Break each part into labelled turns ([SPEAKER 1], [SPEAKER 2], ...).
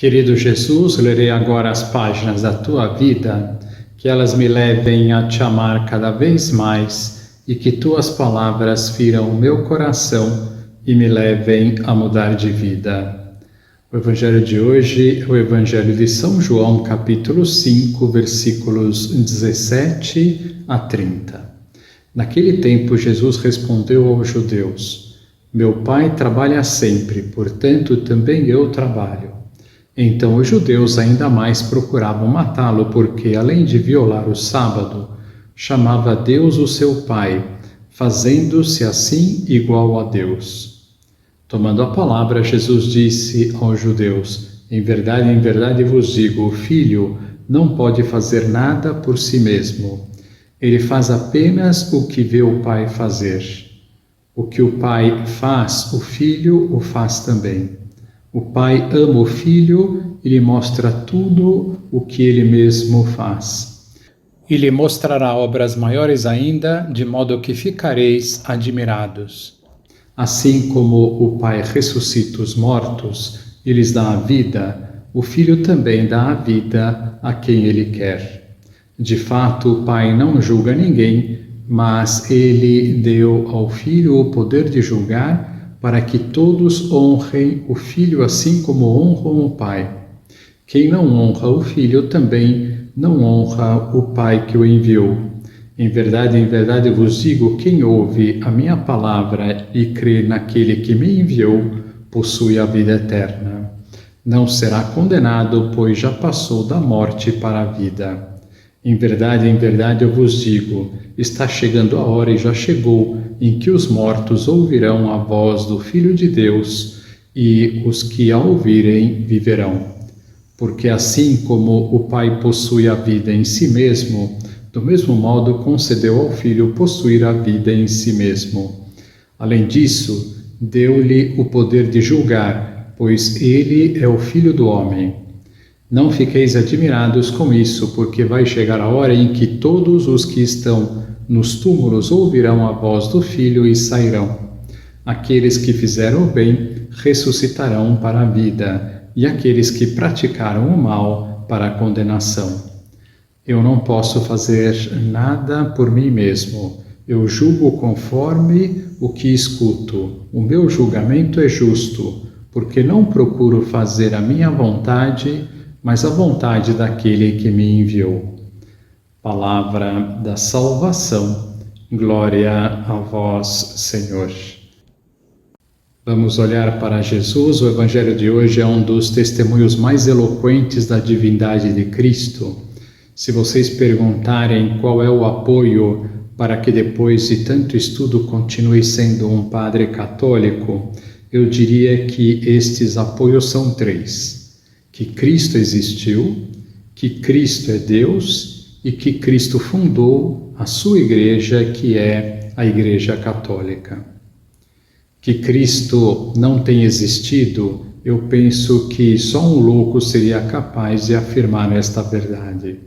[SPEAKER 1] Querido Jesus, lerei agora as páginas da tua vida, que elas me levem a te amar cada vez mais e que tuas palavras firam o meu coração e me levem a mudar de vida. O evangelho de hoje é o evangelho de São João, capítulo 5, versículos 17 a 30. Naquele tempo, Jesus respondeu aos judeus: Meu Pai trabalha sempre, portanto também eu trabalho. Então os judeus ainda mais procuravam matá-lo, porque, além de violar o sábado, chamava Deus o seu Pai, fazendo-se assim igual a Deus. Tomando a palavra, Jesus disse aos judeus: em verdade vos digo, o Filho não pode fazer nada por si mesmo. Ele faz apenas o que vê o Pai fazer. O que o Pai faz, o Filho o faz também. O Pai ama o Filho e lhe mostra tudo o que ele mesmo faz. E lhe mostrará obras maiores ainda, de modo que ficareis admirados. Assim como o Pai ressuscita os mortos e lhes dá a vida, o Filho também dá a vida a quem ele quer. De fato, o Pai não julga ninguém, mas ele deu ao Filho o poder de julgar, para que todos honrem o Filho assim como honram o Pai. Quem não honra o Filho também não honra o Pai que o enviou. Em verdade vos digo, quem ouve a minha palavra e crê naquele que me enviou, possui a vida eterna. Não será condenado, pois já passou da morte para a vida. Em verdade eu vos digo, está chegando a hora e já chegou, em que os mortos ouvirão a voz do Filho de Deus, e os que a ouvirem viverão. Porque assim como o Pai possui a vida em si mesmo, do mesmo modo concedeu ao Filho possuir a vida em si mesmo. Além disso, deu-lhe o poder de julgar, pois ele é o Filho do homem. Não fiqueis admirados com isso, porque vai chegar a hora em que todos os que estão nos túmulos ouvirão a voz do Filho e sairão. Aqueles que fizeram o bem ressuscitarão para a vida, e aqueles que praticaram o mal para a condenação. Eu não posso fazer nada por mim mesmo. Eu julgo conforme o que escuto. O meu julgamento é justo, porque não procuro fazer a minha vontade, mas a vontade daquele que me enviou. Palavra da salvação. Glória a vós, Senhor. Vamos olhar para Jesus. O Evangelho de hoje é um dos testemunhos mais eloquentes da divindade de Cristo. Se vocês perguntarem qual é o apoio para que depois de tanto estudo continue sendo um padre católico, eu diria que estes apoios são três: que Cristo existiu, que Cristo é Deus e que Cristo fundou a sua igreja, que é a Igreja Católica. Que Cristo não tem existido, eu penso que só um louco seria capaz de afirmar esta verdade.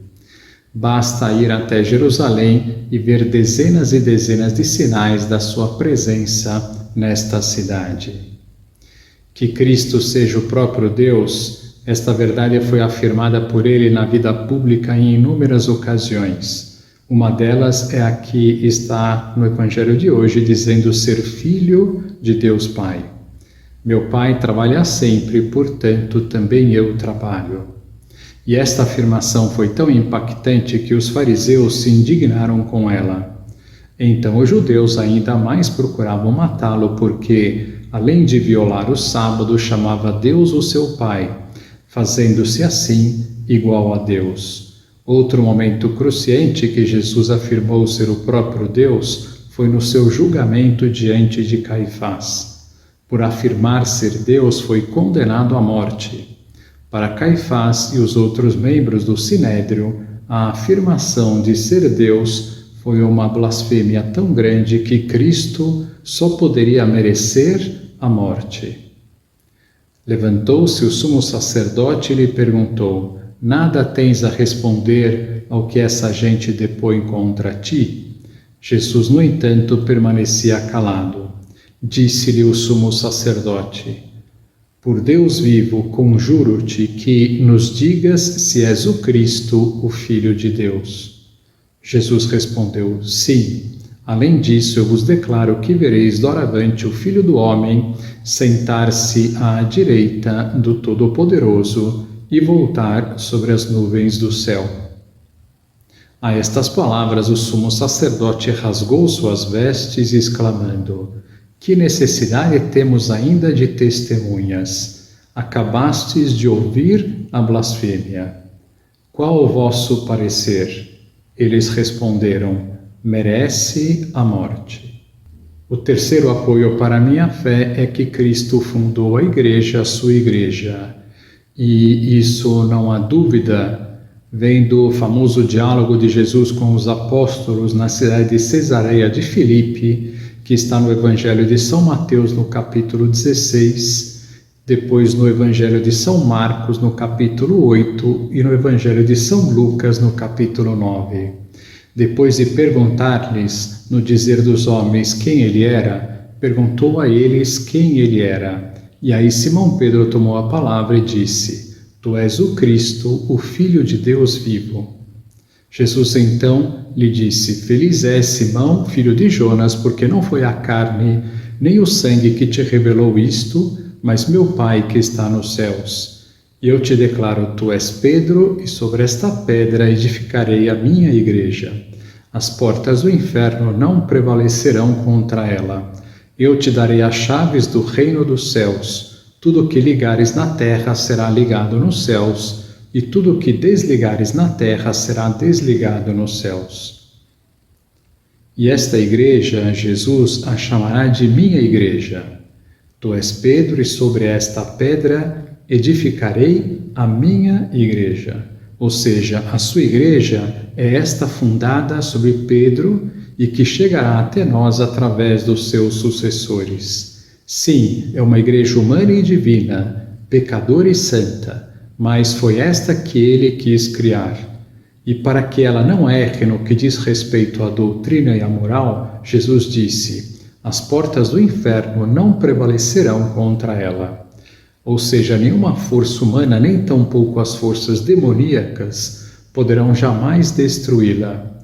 [SPEAKER 1] Basta ir até Jerusalém e ver dezenas e dezenas de sinais da sua presença nesta cidade. Que Cristo seja o próprio Deus, esta verdade foi afirmada por ele na vida pública em inúmeras ocasiões. Uma delas é a que está no Evangelho de hoje, dizendo ser filho de Deus Pai. Meu Pai trabalha sempre, portanto também eu trabalho. E esta afirmação foi tão impactante que os fariseus se indignaram com ela. Então os judeus ainda mais procuravam matá-lo, porque, além de violar o sábado, chamava Deus o seu Pai, fazendo-se assim igual a Deus. Outro momento cruciante que Jesus afirmou ser o próprio Deus foi no seu julgamento diante de Caifás. Por afirmar ser Deus, foi condenado à morte. Para Caifás e os outros membros do Sinédrio, a afirmação de ser Deus foi uma blasfêmia tão grande que Cristo só poderia merecer a morte. Levantou-se o sumo sacerdote e lhe perguntou: nada tens a responder ao que essa gente depõe contra ti? Jesus, no entanto, permanecia calado. Disse-lhe o sumo sacerdote: Por Deus vivo, conjuro-te que nos digas se és o Cristo, o Filho de Deus. Jesus respondeu: Sim. Além disso, eu vos declaro que vereis doravante o Filho do Homem sentar-se à direita do Todo-Poderoso e voltar sobre as nuvens do céu. A estas palavras, o sumo sacerdote rasgou suas vestes, exclamando: Que necessidade temos ainda de testemunhas? Acabastes de ouvir a blasfêmia. Qual o vosso parecer? Eles responderam: merece a morte. O terceiro apoio para a minha fé é que Cristo fundou a igreja, a sua igreja. E isso, não há dúvida, vem do famoso diálogo de Jesus com os apóstolos na cidade de Cesareia de Filipe, que está no Evangelho de São Mateus, no capítulo 16, depois no Evangelho de São Marcos, no capítulo 8, e no Evangelho de São Lucas, no capítulo 9. Depois de perguntar-lhes, no dizer dos homens, quem ele era, perguntou a eles quem ele era. E aí Simão Pedro tomou a palavra e disse: Tu és o Cristo, o Filho de Deus vivo. Jesus então lhe disse: Feliz és, Simão, filho de Jonas, porque não foi a carne nem o sangue que te revelou isto, mas meu Pai que está nos céus. E eu te declaro: tu és Pedro, e sobre esta pedra edificarei a minha igreja. As portas do inferno não prevalecerão contra ela. Eu te darei as chaves do reino dos céus. Tudo o que ligares na terra será ligado nos céus, e tudo o que desligares na terra será desligado nos céus. E esta igreja, Jesus a chamará de minha igreja. Tu és Pedro, e sobre esta pedra edificarei a minha igreja. Ou seja, a sua igreja é esta fundada sobre Pedro e que chegará até nós através dos seus sucessores. Sim, é uma igreja humana e divina, pecadora e santa, mas foi esta que ele quis criar. E para que ela não erre no que diz respeito à doutrina e à moral, Jesus disse: as portas do inferno não prevalecerão contra ela. Ou seja, nenhuma força humana, nem tampouco as forças demoníacas, poderão jamais destruí-la.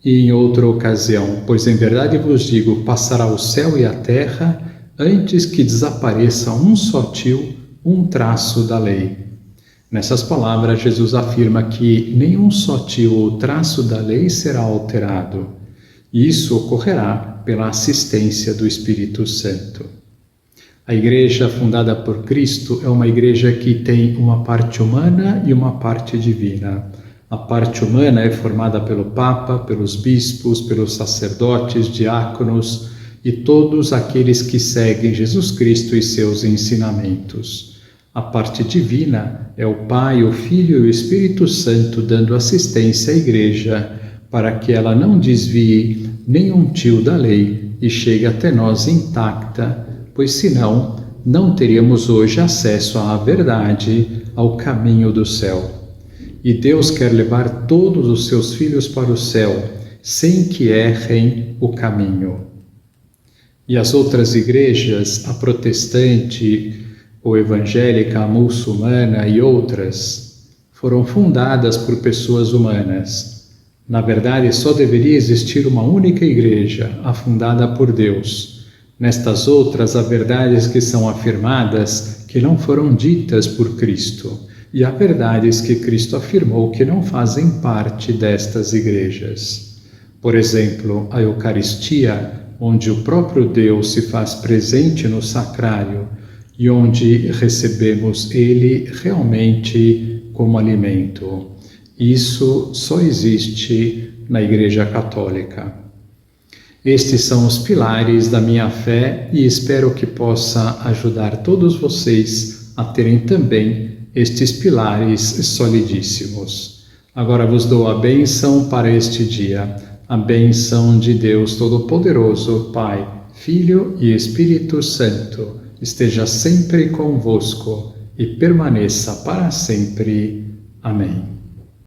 [SPEAKER 1] E em outra ocasião, pois em verdade vos digo, passará o céu e a terra, antes que desapareça um só tio, um traço da lei. Nessas palavras, Jesus afirma que nenhum só tio ou traço da lei será alterado. E isso ocorrerá pela assistência do Espírito Santo. A igreja fundada por Cristo é uma igreja que tem uma parte humana e uma parte divina. A parte humana é formada pelo Papa, pelos bispos, pelos sacerdotes, diáconos e todos aqueles que seguem Jesus Cristo e seus ensinamentos. A parte divina é o Pai, o Filho e o Espírito Santo dando assistência à igreja para que ela não desvie nenhum tio da lei e chegue até nós intacta, pois senão não teríamos hoje acesso à verdade, ao caminho do céu. E Deus quer levar todos os seus filhos para o céu, sem que errem o caminho. E as outras igrejas, a protestante, ou evangélica, a muçulmana e outras, foram fundadas por pessoas humanas. Na verdade, só deveria existir uma única igreja, a fundada por Deus. Nestas outras, há verdades que são afirmadas que não foram ditas por Cristo, e há verdades que Cristo afirmou que não fazem parte destas igrejas. Por exemplo, a Eucaristia, onde o próprio Deus se faz presente no sacrário e onde recebemos Ele realmente como alimento. Isso só existe na Igreja Católica. Estes são os pilares da minha fé e espero que possa ajudar todos vocês a terem também estes pilares solidíssimos. Agora vos dou a bênção para este dia, a bênção de Deus Todo-Poderoso, Pai, Filho e Espírito Santo, esteja sempre convosco e permaneça para sempre. Amém.